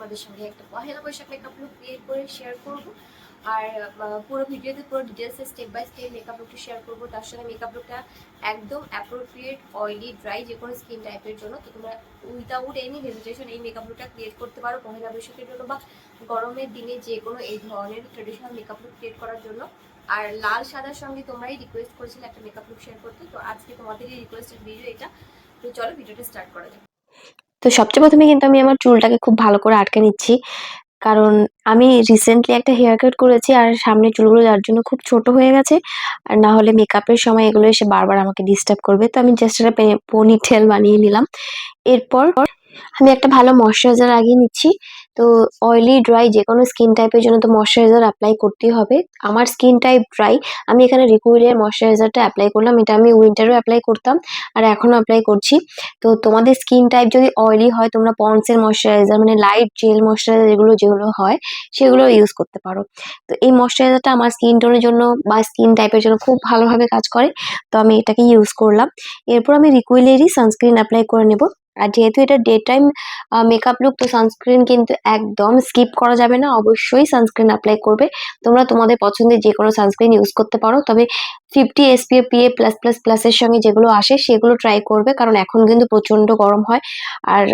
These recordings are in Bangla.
তোমাদের সঙ্গে একটা Pohela Boishakh makeup look create করে শেয়ার করব। আর পুরো ভিডিওতে পুরো ডিটেলসে স্টেপ বাই স্টেপ মেকআপ লুকটা শেয়ার করবো। তার সঙ্গে মেকআপ লুকটা একদম অ্যাপ্রোপ্রিয়েট অয়েলি ড্রাই যে কোনো স্কিন টাইপের জন্য। তো তোমরা উইদাউট এনি হেজিটেশন এই মেকআপ লুকটা ক্রিয়েট করতে পারো পহেলা বৈশাখের জন্য বা গরমের দিনে যে কোনো এই ধরনের ট্রেডিশনাল মেকআপ লুক ক্রিয়েট করার জন্য। আর লাল সাদার সঙ্গে তোমরাই রিকোয়েস্ট করেছিলে একটা মেকআপ লুক শেয়ার করতে, তো আজকে তোমাদেরই রিকোয়েস্টেড ভিডিও এটা। তো চলো ভিডিওটা স্টার্ট করা যাক। তো সবচেয়ে প্রথমে কিন্তু আমি আমার চুলটাকে খুব ভালো করে আটকে নিচ্ছি, কারণ আমি রিসেন্টলি একটা হেয়ার কাট করেছি আর সামনের চুলগুলো যার জন্য খুব ছোট হয়ে গেছে। আর না হলে মেকআপের সময় এগুলো এসে বারবার আমাকে ডিস্টার্ব করবে, তো আমি জাস্ট একটা পনিটেল বানিয়ে নিলাম। এরপর আমি একটা ভালো ময়শ্চারাইজার লাগিয়ে নিচ্ছি। তো অয়েলি ড্রাই যে কোনো স্কিন টাইপের জন্য তো ময়শ্চারাইজার অ্যাপ্লাই করতেই হবে। আমার স্কিন টাইপ ড্রাই, আমি এখানে রিকুইলের ময়শ্চারাইজারটা অ্যাপ্লাই করলাম। এটা আমি উইন্টারও অ্যাপ্লাই করতাম আর এখনও অ্যাপ্লাই করছি। তো তোমাদের স্কিন টাইপ যদি অয়েলি হয় তোমরা পন্ডসের ময়শ্চারাইজার মানে লাইট জেল ময়শ্চারাইজার যেগুলো হয় সেগুলো ইউজ করতে পারো। তো এই ময়শ্চারাইজারটা আমার স্কিন টোনের জন্য বা স্কিন টাইপের জন্য খুব ভালোভাবে কাজ করে, তো আমি এটাকে ইউজ করলাম। এরপর আমি রিকুইলেরই সানস্ক্রিন অ্যাপ্লাই করে নেব। আর যেহেতু এটা ডে টাইম মেকআপ লুক, তো সানস্ক্রিন কিন্তু একদম স্কিপ করা যাবে না, অবশ্যই সানস্ক্রিন অ্যাপ্লাই করবে। তোমরা তোমাদের পছন্দের যে কোনো সানস্ক্রিন ইউজ করতে পারো, তবে 50 SPF PA প্লাস প্লাস প্লাসের সঙ্গে যেগুলো আসে সেগুলো ট্রাই করবে, কারণ এখন কিন্তু প্রচন্ড গরম হয়। আর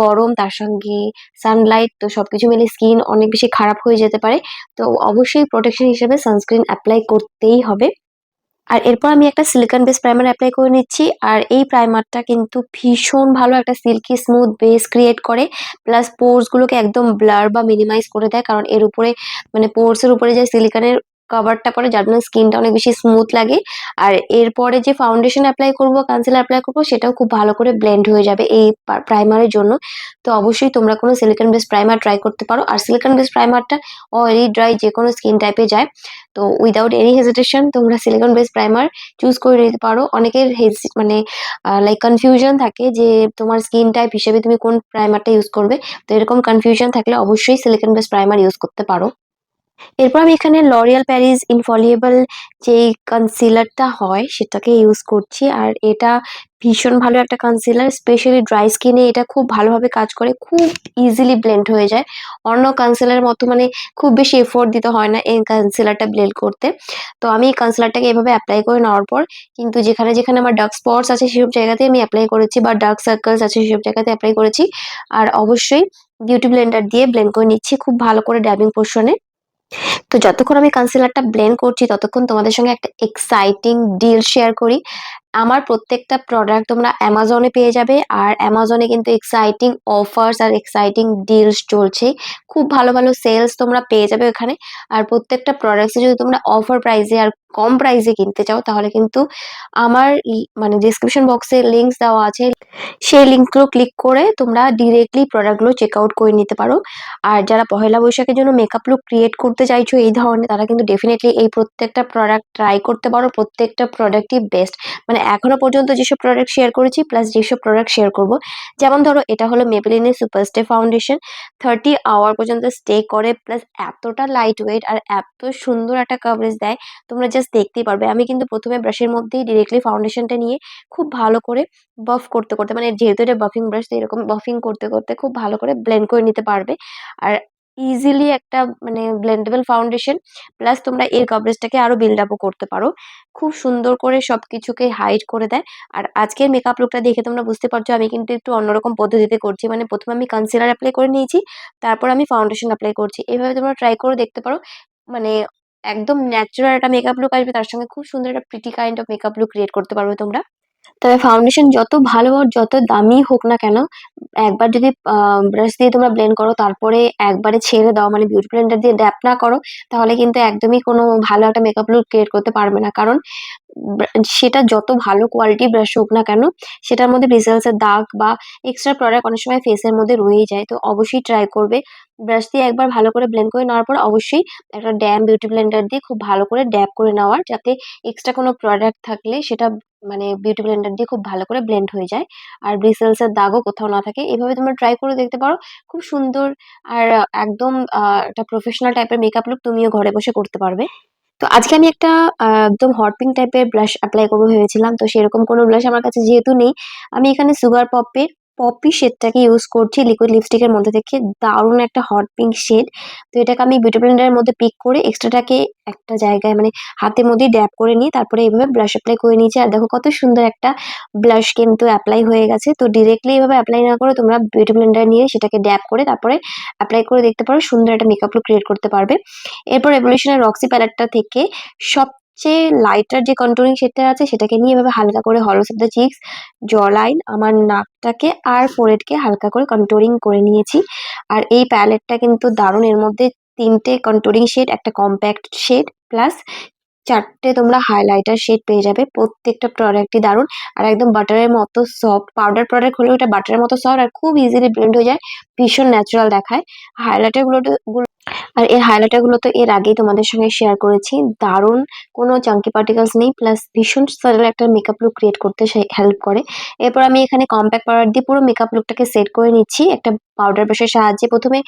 গরম তার সঙ্গে সানলাইট, তো সবকিছু মিলে স্কিন অনেক বেশি খারাপ হয়ে যেতে পারে। তো অবশ্যই প্রোটেকশন হিসেবে সানস্ক্রিন অ্যাপ্লাই করতেই হবে। আর এরপর আমি একটা সিলিকন বেস প্রাইমার অ্যাপ্লাই করে নিচ্ছি। আর এই প্রাইমারটা কিন্তু ভীষণ ভালো একটা সিল্কি স্মুথ বেস ক্রিয়েট করে, প্লাস পোর্স গুলোকে একদম ব্লার বা মিনিমাইজ করে দেয়, কারণ এর উপরে মানে পোর্স এর উপরে যে সিলিকনের কভারটা পরে যার জন্য স্কিনটা অনেক বেশি স্মুথ লাগে। আর এরপরে যে ফাউন্ডেশন অ্যাপ্লাই করবো, কনসিলার অ্যাপ্লাই করবো, সেটাও খুব ভালো করে ব্লেন্ড হয়ে যাবে এই প্রাইমারের জন্য। তো অবশ্যই তোমরা কোনো সিলিকন বেস প্রাইমার ট্রাই করতে পারো। আর সিলিকন বেস প্রাইমারটা অয়েলি ড্রাই যে কোনো স্কিন টাইপে যায়, তো উইদাউট এনি হেজিটেশন তোমরা সিলিকন বেস প্রাইমার চুজ করে নিতে পারো। অনেকের মানে লাইক কনফিউশন থাকে যে তোমার স্কিন টাইপ হিসেবে তুমি কোন প্রাইমারটা ইউজ করবে। তো এরকম কনফিউশন থাকলে অবশ্যই সিলিকন বেস প্রাইমার ইউজ করতে পারো। এরপর আমি এখানে লরিয়াল প্যারিস ইনফলিয়েবল যে কনসিলারটা হয় সেটাকে ইউজ করছি। আর এটা ভীষণ ভালো একটা কনসিলার, স্পেশালি ড্রাই স্কিনে এটা খুব ভালোভাবে কাজ করে, খুব ইজিলি ব্লেন্ড হয়ে যায়। অন্য কনসিলারের মতো মানে খুব বেশি এফোর্ট দিতে হয় না এই কনসিলারটা ব্লেন্ড করতে। তো আমি এই কনসিলারটাকে এভাবে অ্যাপ্লাই করে নেওয়ার পর কিন্তু যেখানে যেখানে আমার ডার্ক স্পটস আছে সেসব জায়গাতে আমি অ্যাপ্লাই করেছি, বা ডার্ক সার্কেলস আছে সেসব জায়গাতে অ্যাপ্লাই করেছি। আর অবশ্যই বিউটি ব্লেন্ডার দিয়ে ব্লেন্ড করে নিচ্ছি খুব ভালো করে ড্যাবিং পোর্শনে। তো যতক্ষণ আমি কনসিলারটা ব্লেন্ড করছি ততক্ষণ তোমাদের সঙ্গে একটা এক্সাইটিং ডিল শেয়ার করি। আমার প্রত্যেকটা প্রোডাক্ট তোমরা অ্যামাজনে পেয়ে যাবে, আর অ্যামাজনে কিন্তু এক্সাইটিং অফার্স আর এক্সাইটিং ডিলস চলছে। খুব ভালো ভালো সেলস তোমরা পেয়ে যাবে ওখানে। আর প্রত্যেকটা প্রোডাক্টসে যদি তোমরা অফার প্রাইসে আর কম প্রাইসে কিনতে চাও তাহলে কিন্তু আমার মানে ডিসক্রিপশন বক্সে লিঙ্কস দেওয়া আছে, সেই লিঙ্কগুলো ক্লিক করে তোমরা ডিরেক্টলি প্রোডাক্টগুলো চেক আউট করে নিতে পারো। আর যারা পহেলা বৈশাখের জন্য মেকআপ লুক ক্রিয়েট করতে চাইছো এই ধরনের, তারা কিন্তু ডেফিনেটলি এই প্রত্যেকটা প্রোডাক্ট ট্রাই করতে পারো। প্রত্যেকটা প্রোডাক্টই বেস্ট, মানে এখনো পর্যন্ত যেসব প্রোডাক্ট শেয়ার করেছি প্লাস যেসব প্রোডাক্ট শেয়ার করব। যেমন ধরো এটা হলো মেবেলিনের সুপার স্টে ফাউন্ডেশন, 30 আওয়ার পর্যন্ত স্টে করে, প্লাস এতটা লাইট ওয়েট আর এত সুন্দর একটা কভারেজ দেয়, তোমরা জাস্ট দেখতেই পারবে। আমি কিন্তু প্রথমে ব্রাশের মধ্যেই ডিরেক্টলি ফাউন্ডেশনটা নিয়ে খুব ভালো করে বাফ করতে করতে, মানে যেহেতু এটা বাফিং ব্রাশ, তো এরকম বাফিং করতে করতে খুব ভালো করে ব্লেন্ড করে নিতে পারবে। আর ইজিলি একটা মানে ব্লেন্ডেবল ফাউন্ডেশন, প্লাস তোমরা এর কভারেজটাকে আরো বিল্ড আপও করতে পারো। খুব সুন্দর করে সবকিছুকে হাইড করে দেয়। আর আজকের মেকআপ লুকটা দেখে তোমরা বুঝতে পারছো আমি কিন্তু একটু অন্যরকম পদ্ধতিতে করছি, মানে প্রথমে আমি কনসিলার অ্যাপ্লাই করে নিয়েছি, তারপর আমি ফাউন্ডেশন অ্যাপ্লাই করছি। এইভাবে তোমরা ট্রাই করে দেখতে পারো, মানে একদম ন্যাচারাল একটা মেকআপ লুক আসবে, তার সঙ্গে খুব সুন্দর একটা pretty kind of makeup look create করতে পারবে তোমরা। তবে ফাউন্ডেশন যত ভালো আর যত দামি হোক না কেন, একবার যদি ব্রাশ দিয়ে তোমরা ব্লেন্ড করো তারপরে একবারে ছেড়ে দাও, মানে বিউটি ব্লেন্ডার দিয়ে ড্যাপ না করো, তাহলে কিন্তু একদমই কোনো ভালো একটা মেকআপ লুক ক্রিয়েট করতে পারবে না। কারণ সেটা যত ভালো কোয়ালিটি ব্রাশ হোক না কেন, সেটার মধ্যে ব্রিসেলস এর দাগ বা এক্সট্রা প্রোডাক্ট অনেক সময় ফেসের মধ্যে রয়েই যায়। তো অবশ্যই ট্রাই করবে ব্রাশ দিয়ে একবার ভালো করে ব্লেন্ড করে নেওয়ার পর অবশ্যই একটা ড্যাম বিউটি ব্লেন্ডার দিয়ে খুব ভালো করে ড্যাব করে নেওয়ার, যাতে এক্সট্রা কোনো প্রোডাক্ট থাকলে সেটা মানে বিউটি ব্লেন্ডার দিয়ে খুব ভালো করে ব্লেন্ড হয়ে যায়, আর ব্রিসেলস এর দাগও কোথাও না থাকে। এভাবে তোমরা ট্রাই করে দেখতে পারো, খুব সুন্দর আর একদম একটা প্রফেশনাল টাইপের মেকআপ লুক তুমিও ঘরে বসে করতে পারবে। তো আজকে আমি একটা একদম হট পিঙ্ক টাইপের ব্লাশ অ্যাপ্লাই করবো ভেবেছিলাম, তো সেরকম কোনো ব্লাশ আমার কাছে যেহেতু নেই, আমি এখানে সুগার পপের পপি শেডটাকে ইউজ করছি লিকুইড লিপস্টিকের মধ্যে থেকে। দারুণ একটা হট পিঙ্ক শেড। তো এটাকে আমি বিউটি ব্লেন্ডারের মধ্যে পিক করে এক্সট্রাটাকে একটা জায়গায় মানে হাতের মধ্যেই ড্যাব করে নিয়ে তারপরে এইভাবে ব্লাশ অ্যাপ্লাই করে নিয়েছি। আর দেখো কত সুন্দর একটা ব্লাশ কিন্তু অ্যাপ্লাই হয়ে গেছে। তো ডিরেক্টলি এইভাবে অ্যাপ্লাই না করে তোমরা বিউটি ব্লেন্ডার নিয়ে সেটাকে ড্যাব করে তারপরে অ্যাপ্লাই করে দেখতে পারো, সুন্দর একটা মেকআপ লুক ক্রিয়েট করতে পারবে। এরপর রেভলিউশনের রক্সি প্যালেটটা থেকে সবচেয়ে লাইটার যে কন্টুরিং শেডটা আছে সেটাকে নিয়ে এভাবে হালকা করে হলোস অফ দ্য চিকস, জ লাইন, আমার নাকটাকে আর ফোrehead-কে হালকা করে কন্টুরিং করে নিয়েছি। আর এই প্যালেটটা কিন্তু দারুণ। এর মধ্যে ৩টে কন্টুরিং শেড, একটা কম্প্যাক্ট শেড প্লাস ৪টে তোমরা হাইলাইটার শেড পেয়ে যাবে। প্রত্যেকটা প্রোডাক্টই দারুণ আর একদম বাটারের মতো সফট। পাউডার প্রোডাক্ট হলেও এটা বাটারের মতো সফট আর খুব ইজিলি ব্লেন্ড হয়ে যায়, ভীষণ ন্যাচারাল দেখায়। হাইলাইটার গুলো আর এর হাইলাইটার গুলো তো এর আগেই তোমাদের সঙ্গে শেয়ার করেছি। দারুণ, কোনো চাঙ্কি পার্টিকেলস নেই, প্লাস ভীষণ সাটল একটা মেকআপ লুক ক্রিয়েট করতে হেল্প করে। এরপর আমি এখানে কম্প্যাক্ট পাউডার দিয়ে পুরো মেকআপ লুকটাকে সেট করে নিচ্ছি একটা পাউডার ব্রাশের সাহায্যে। প্রথমে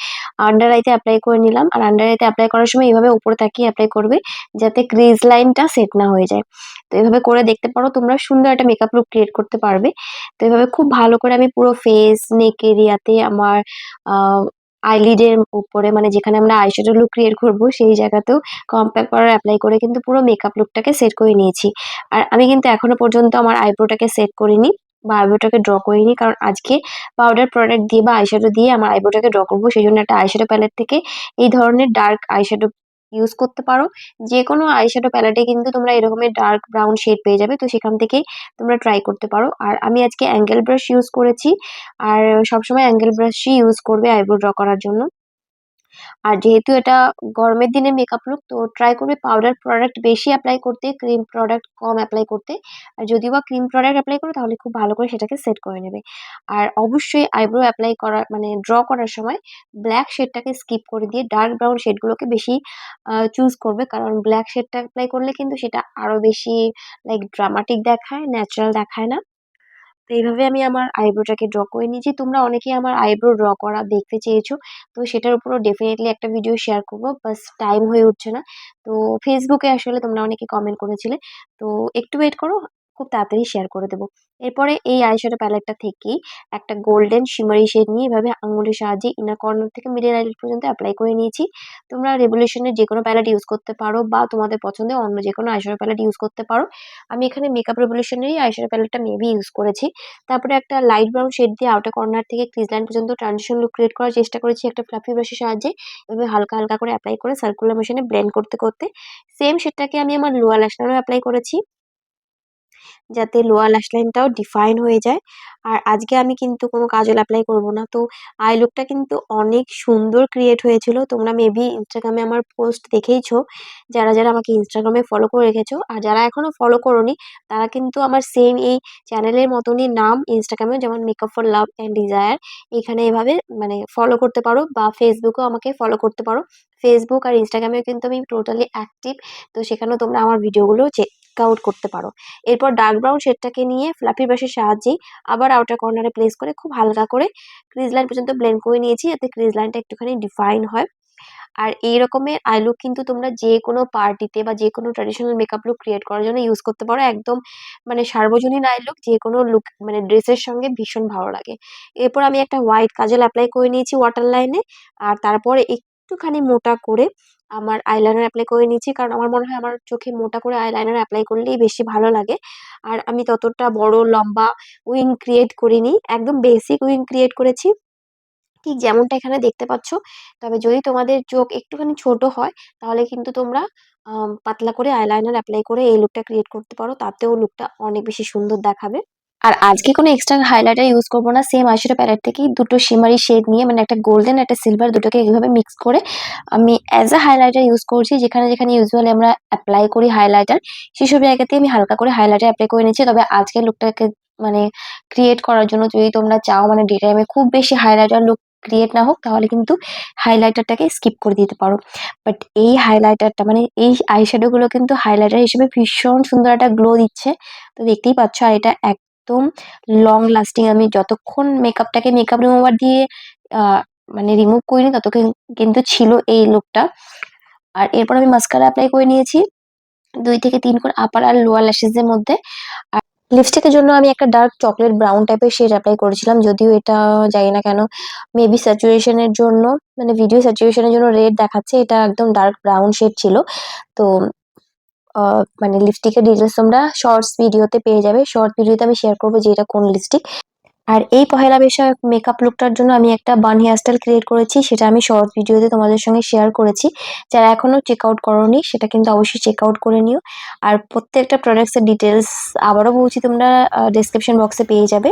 আন্ডার আইতে অ্যাপ্লাই করে নিলাম, আর আন্ডার আইতে অ্যাপ্লাই করার সময় এইভাবে উপরে তাকিয়ে অ্যাপ্লাই করবে যাতে ক্রিজ লাইনটা সেট না হয়ে যায়। তো এভাবে করে দেখতে পারো, তোমরা সুন্দর একটা মেকআপ লুক ক্রিয়েট করতে পারবে। তো এভাবে খুব ভালো করে আমি পুরো ফেস, নেক এরিয়াতে, আমার আইলিডের উপরে মানে যেখানে আমরা আইশ্যাডো লুক ক্রিয়েট করবো সেই জায়গাতেও কম্প্যাক্ট পাউডার অ্যাপ্লাই করে কিন্তু পুরো মেকআপ লুকটাকে সেট করে নিয়েছি। আর আমি কিন্তু এখনো পর্যন্ত আমার আইব্রোটাকে সেট করিনি বা আইব্রোটাকে ড্র করিনি, কারণ আজকে পাউডার প্রোডাক্ট দিয়ে বা আইশ্যাডো দিয়ে আমার আইব্রোটাকে ড্র করবো। সেই জন্য একটা আইশ্যাডো প্যালেট থেকে এই ধরনের ডার্ক আইশ্যাডো ইউজ করতে পারো। যে কোনো আইশ্যাডো প্যালেটে কিন্তু তোমরা এরকমের ডার্ক ব্রাউন শেড পেয়ে যাবে, তো সেখান থেকে তোমরা ট্রাই করতে পারো। আর আমি আজকে অ্যাঙ্গেল ব্রাশ ইউজ করেছি, আর সবসময় অ্যাঙ্গেল ব্রাশই ইউজ করবে আইব্রো ড্র করার জন্য। আর যেহেতু এটা গরমের দিনে মেকআপ লুক, তো ট্রাই করবে পাউডার প্রোডাক্ট বেশি অ্যাপ্লাই করতে, ক্রিম প্রোডাক্ট কম অ্যাপ্লাই করতে। আর যদিও বা ক্রিম প্রোডাক্ট অ্যাপ্লাই করো তাহলে খুব ভালো করে সেটাকে সেট করে নেবে। আর অবশ্যই আইব্রো অ্যাপ্লাই করার মানে ড্র করার সময় ব্ল্যাক শেডটাকে স্কিপ করে দিয়ে ডার্ক ব্রাউন শেডগুলোকে বেশি চুজ করবে, কারণ ব্ল্যাক শেডটা অ্যাপ্লাই করলে কিন্তু সেটা আরো বেশি লাইক ড্রামাটিক দেখায়, ন্যাচারাল দেখায় না। তো এইভাবে আমি আমার আইব্রোটাকে ড্র করে নিয়েছি। তোমরা অনেকেই আমার আইব্রো ড্র করা দেখতে চেয়েছো, তো সেটার উপরও ডেফিনেটলি একটা ভিডিও শেয়ার করবো, বাস টাইম হয়ে উঠছে না। তো ফেসবুকে আসলে তোমরা অনেকে কমেন্ট করেছিলে, তো একটু ওয়েট করো, খুব তাড়াতাড়ি শেয়ার করে দেবো। এরপরে এই আইশ্যাডো প্যালেটটা থেকেই একটা গোল্ডেন শিমারি শেড নিয়ে এভাবে আঙুলের সাহায্যে ইনার কর্নার থেকে মিডল আইল্যান্ড পর্যন্ত অ্যাপ্লাই করে নিয়েছি। তোমরা রেভলিউশনের যে কোনো প্যালেট ইউজ করতে পারো বা তোমাদের পছন্দের অন্য যে কোনো আইশ্যাডো প্যালেট ইউজ করতে পারো। আমি এখানে মেকআপ রেভলিউশনেরই আইশ্যাডো প্যালেটটা মেবি ইউজ করেছি। তারপরে একটা লাইট ব্রাউন শেড দিয়ে আউটার কর্নার থেকে ক্রিজ লাইন পর্যন্ত ট্রানজিশন লুক ক্রিয়েট করার চেষ্টা করেছি একটা ফ্লাফি ব্রাশের সাহায্যে। এভাবে হালকা হালকা করে অ্যাপ্লাই করে সার্কুলার মোশনে ব্লেন্ড করতে করতে সেম শেডটাকে আমি আমার লোয়ার ল্যাশ লাইনেও অ্যাপ্লাই করেছি, যাতে লোয়ার ল্যাশ লাইনটাও ডিফাইন হয়ে যায়। আর আজকে আমি কিন্তু কোনো কাজল অ্যাপ্লাই করব না। তো আই লুকটা কিন্তু অনেক সুন্দর ক্রিয়েট হয়েছিল। তোমরা মেবি ইনস্টাগ্রামে আমার পোস্ট দেখেইছো, যারা যারা আমাকে ইনস্টাগ্রামে ফলো করে রেখেছো। আর যারা এখনো ফলো করোনি তারা কিন্তু আমার সেম এই চ্যানেলের মতনই নাম ইনস্টাগ্রামে, যেমন makeup for love and desire, এখানে এভাবে মানে ফলো করতে পারো, বা ফেসবুকেও আমাকে ফলো করতে পারো। ফেসবুক আর ইনস্টাগ্রামেও কিন্তু আমি টোটালি অ্যাক্টিভ, তো সেখানেও তোমরা আমার ভিডিওগুলো চেক আউট করতে পারো। এরপর ডার্ক ব্রাউন শেডটাকে নিয়ে ফ্লাফি ব্রাশের সাহায্যে আবার আউটার কর্নারে প্লেস করে খুব হালকা করে ক্রিজ লাইন পর্যন্ত ব্লেন্ড করে নিয়েছি, যাতে ক্রিজ লাইনটা একটুখানি ডিফাইন হয়। আর এই রকমের আই লুক কিন্তু তোমরা যে কোনো পার্টিতে বা যে কোনো ট্র্যাডিশনাল মেকআপ লুক ক্রিয়েট করার জন্য ইউজ করতে পারো। একদম মানে সার্বজনীন আই লুক যে কোনো লুক মানে ড্রেসের সঙ্গে ভীষণ ভালো লাগে। এরপর আমি একটা হোয়াইট কাজল অ্যাপ্লাই করে নিয়েছি ওয়াটার লাইনে, আর তারপরে একটুখানি মোটা করে আমার আইলাইনার অ্যাপ্লাই করে নিয়েছি, কারণ আমার মনে হয় আমার চোখে মোটা করে আইলাইনার অ্যাপ্লাই করলেই বেশি ভালো লাগে। আর আমি ততটা বড় লম্বা উইং ক্রিয়েট করিনি, একদম বেসিক উইং ক্রিয়েট করেছি, ঠিক যেমনটা এখানে দেখতে পাচ্ছ। তবে যদি তোমাদের চোখ একটুখানি ছোট হয় তাহলে কিন্তু তোমরা পাতলা করে আইলাইনার অ্যাপ্লাই করে এই লুকটা ক্রিয়েট করতে পারো, তাতেও লুকটা অনেক বেশি সুন্দর দেখাবে। আর আজকে কোনো এক্সট্রা হাইলাইটার ইউজ করবো না, সেম আইশ্যাডো প্যালেট থেকেই দুটো শিমারি শেড নিয়ে মানে একটা গোল্ডেন একটা সিলভার দুটোকে এইভাবে মিক্স করে আমি অ্যাজ আ হাইলাইটার ইউজ করছি। যেখানে যেখানে ইউজুয়ালি আমরা অ্যাপ্লাই করি হাইলাইটার, সেসব জায়গাতে আমি হালকা করে হাইলাইটার অ্যাপ্লাই করে নিচ্ছি। তবে আজকের লুকটাকে মানে ক্রিয়েট করার জন্য যদি তোমরা চাও মানে ডে টাইমে খুব বেশি হাইলাইটার লুক ক্রিয়েট না হোক, তাহলে কিন্তু হাইলাইটারটাকে স্কিপ করে দিতে পারো। বাট এই হাইলাইটারটা মানে এই আইশ্যাডো গুলো কিন্তু হাইলাইটার হিসেবে ভীষণ সুন্দর একটা গ্লো দিচ্ছে, তো দেখতেই পাচ্ছ। আর এটা একদম লং লাস্টিং, আমি যতক্ষণ মেকআপটাকে মেকআপ রিমুভার দিয়ে আহ মানে রিমুভ করিনি ততক্ষণ কিন্তু ছিল এই লুকটা। আর এরপর আমি মাস্কারা অ্যাপ্লাই করে নিয়েছি 2 থেকে 3 কোণ আপার আর লোয়ার ল্যাশেস এর মধ্যে। লিপস্টিকের জন্য আমি একটা ডার্ক চকলেট ব্রাউন টাইপের শেড অ্যাপ্লাই করেছিলাম, যদিও এটা জানি না কেন মেবি স্যাচুরেশনের জন্য, মানে ভিডিও স্যাচুরেশনের জন্য রেড দেখাচ্ছে, এটা একদম ডার্ক ব্রাউন শেড ছিল। তো মানে লিপস্টিকের ডিটেলস তোমরা শর্টস ভিডিওতে পেয়ে যাবে, শর্ট ভিডিওতে আমি শেয়ার করবো যে এটা কোন লিপস্টিক। আর এই পহেলা বৈশাখ মেকআপ লুকটার জন্য আমি একটা বান হেয়ারস্টাইল ক্রিয়েট করেছি, সেটা আমি শর্ট ভিডিওতে তোমাদের সঙ্গে শেয়ার করেছি। যারা এখনো চেক আউট করোনি সেটা কিন্তু অবশ্যই চেক আউট করে নিও। আর প্রত্যেকটা প্রোডাক্টসের ডিটেলস আবারও বলছি তোমরা ডেসক্রিপশন বক্সে পেয়ে যাবে,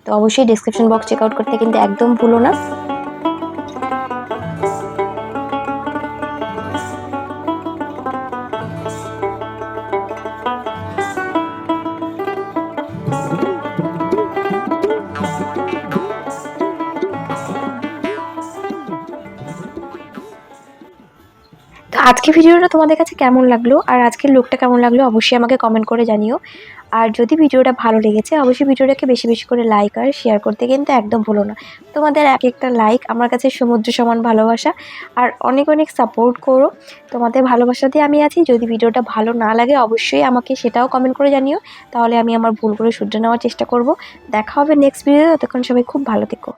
তো অবশ্যই ডেসক্রিপশন বক্স চেক আউট করতে কিন্তু একদম ভুলো না। তো আজকে ভিডিওটা তোমাদের কাছে কেমন লাগলো আর আজকের লুকটা কেমন লাগলো অবশ্যই আমাকে কমেন্ট করে জানিও। আর যদি ভিডিওটা ভালো লেগেছে অবশ্যই ভিডিওটাকে বেশি বেশি করে লাইক আর শেয়ার করতে কিন্তু একদম ভুলো না। তোমাদের এক একটা লাইক আমার কাছে সমুদ্র সমান ভালোবাসা, আর অনেক অনেক সাপোর্ট করো। তোমাদের ভালোবাসা দিয়ে আমি আছি। যদি ভিডিওটা ভালো না লাগে অবশ্যই আমাকে সেটাও কমেন্ট করে জানিও, তাহলে আমি আমার ভুলগুলো শুধরে নেওয়ার চেষ্টা করব। দেখা হবে নেক্সট ভিডিওতে, ততক্ষণ সবাই খুব ভালো থেকো।